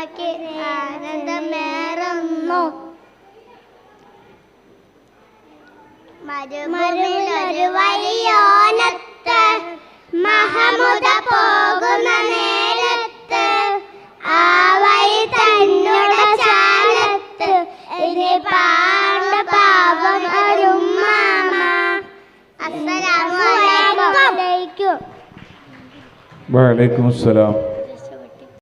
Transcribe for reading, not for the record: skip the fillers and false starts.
ഉമ്മയ്ക്ക് ആനന്ദമേറുന്നു. മരുഭൂമിയിലൊരു വഴിയോരത്ത് മഹമുദ പോകുന്ന നേരത്ത് ആ വഴി തന്നുടെ ചാലത്ത് ഇനി പാണ്ട പാപം ഒരു മാമ. അസ്സലാമു അലൈക്കും. വഅലൈക്കും അസ്സലാം.